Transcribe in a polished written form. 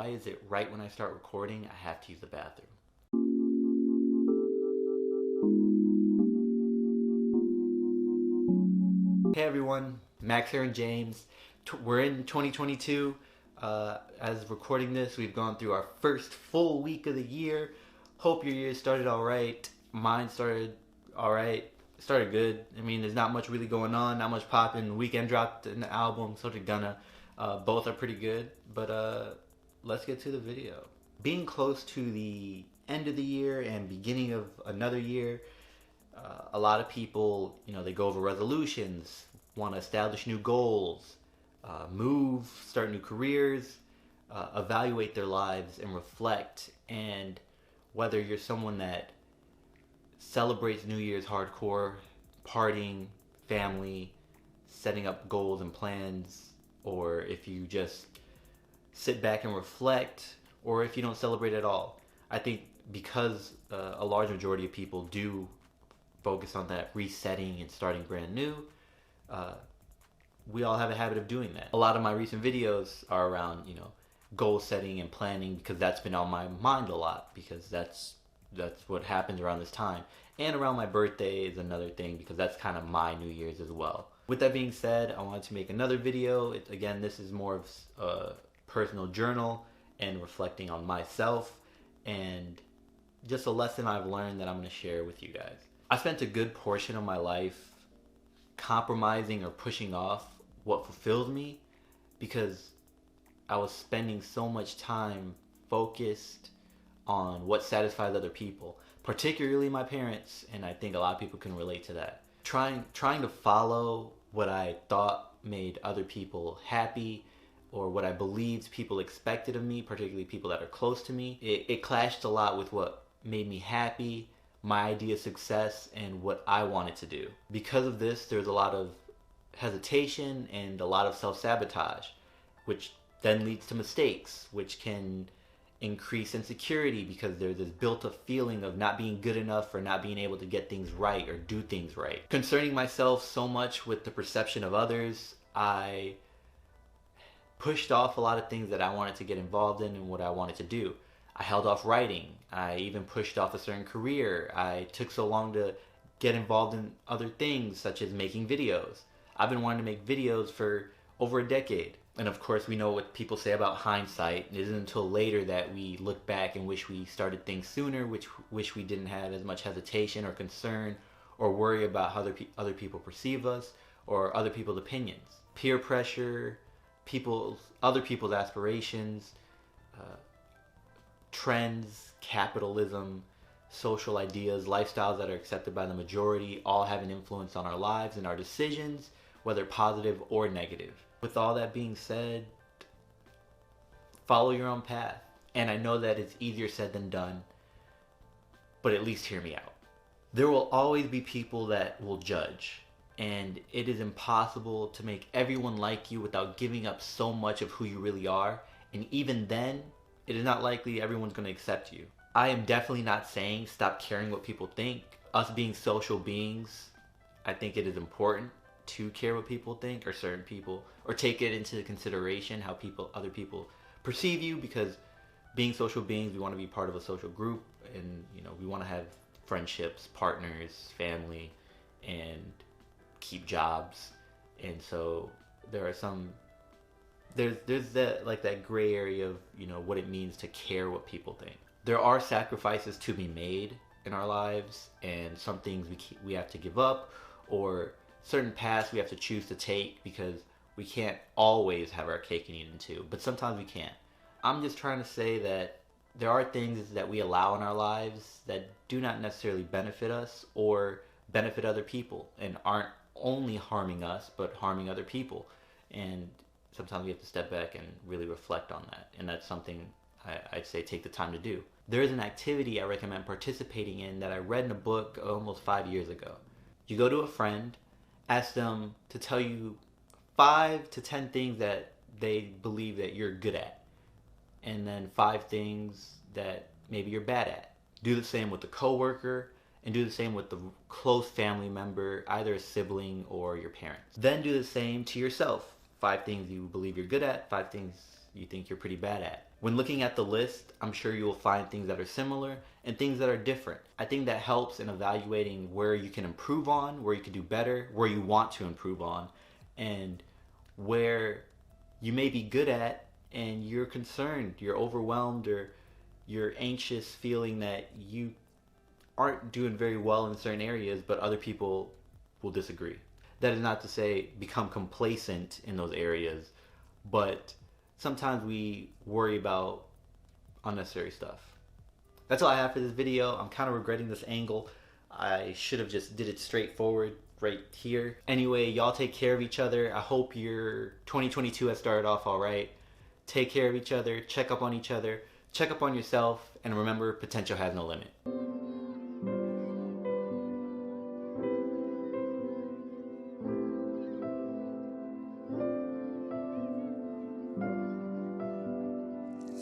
Why is it right when I start recording, I have to use the bathroom? Hey everyone, Max here and James. We're in 2022. As recording this, we've gone through our first full week of the year. Hope your year started alright. Mine started alright. Started good. I mean, there's not much really going on, not much popping. Weekend dropped an album, so did Gunna. Both are pretty good, but let's get to the video. Being close to the end of the year and beginning of another year, a lot of people, they go over resolutions, want to establish new goals, move, start new careers, evaluate their lives and reflect. And whether you're someone that celebrates New Year's hardcore, partying, family, setting up goals and plans, or if you just sit back and reflect, or if you don't celebrate at all. I think because a large majority of people do focus on that resetting and starting brand new, we all have a habit of doing that. A lot of my recent videos are around, goal setting and planning, because that's been on my mind a lot, because that's what happens around this time. And around my birthday is another thing, because that's kind of my New Year's as well. With that being said, I wanted to make another video. Again, this is more of a personal journal and reflecting on myself and just a lesson I've learned that I'm going to share with you guys. I spent a good portion of my life compromising or pushing off what fulfills me, because I was spending so much time focused on what satisfies other people, particularly my parents, and I think a lot of people can relate to that. Trying to follow what I thought made other people happy, or what I believed people expected of me, particularly people that are close to me. It clashed a lot with what made me happy, my idea of success, and what I wanted to do. Because of this, there's a lot of hesitation and a lot of self-sabotage, which then leads to mistakes, which can increase insecurity, because there's this built-up feeling of not being good enough or not being able to get things right or do things right. Concerning myself so much with the perception of others, I pushed off a lot of things that I wanted to get involved in and what I wanted to do. I held off writing. I even pushed off a certain career. I took so long to get involved in other things, such as making videos. I've been wanting to make videos for over a decade. And of course, we know what people say about hindsight. It isn't until later that we look back and wish we started things sooner, wish we didn't have as much hesitation or concern or worry about how other people perceive us or other people's opinions. Peer pressure, other people's aspirations, trends, capitalism, social ideas, lifestyles that are accepted by the majority all have an influence on our lives and our decisions, whether positive or negative. With all that being said, follow your own path. And I know that it's easier said than done, but at least hear me out. There will always be people that will judge, and it is impossible to make everyone like you without giving up so much of who you really are. And even then, it is not likely everyone's going to accept you. I am definitely not saying stop caring what people think. Us being social beings, I think it is important to care what people think, or certain people, or take it into consideration how other people perceive you, because being social beings, we want to be part of a social group, and we want to have friendships, partners, family, and keep jobs. And so there's that gray area of what it means to care what people think. There are sacrifices to be made in our lives, and some things we have to give up, or certain paths we have to choose to take, because we can't always have our cake and eat it too, but sometimes we can't. I'm just trying to say that there are things that we allow in our lives that do not necessarily benefit us or benefit other people, and aren't only harming us but harming other people. And sometimes we have to step back and really reflect on that, and that's something I'd say take the time to do. There is an activity I recommend participating in that I read in a book almost 5 years ago. You go to a friend, ask them to tell you 5 to 10 things that they believe that you're good at, and then 5 things that maybe you're bad at. Do the same with the coworker, and do the same with the close family member, either a sibling or your parents. Then do the same to yourself. 5 things you believe you're good at, 5 things you think you're pretty bad at. When looking at the list, I'm sure you will find things that are similar and things that are different. I think that helps in evaluating where you can improve on, where you can do better, where you want to improve on, and where you may be good at and you're concerned, you're overwhelmed, or you're anxious, feeling that you aren't doing very well in certain areas, but other people will disagree. That is not to say become complacent in those areas, but sometimes we worry about unnecessary stuff. That's all I have for this video. I'm kind of regretting this angle. I should have just did it straightforward right here. Anyway, y'all take care of each other. I hope your 2022 has started off all right. Take care of each other, check up on each other, check up on yourself, and remember, potential has no limit.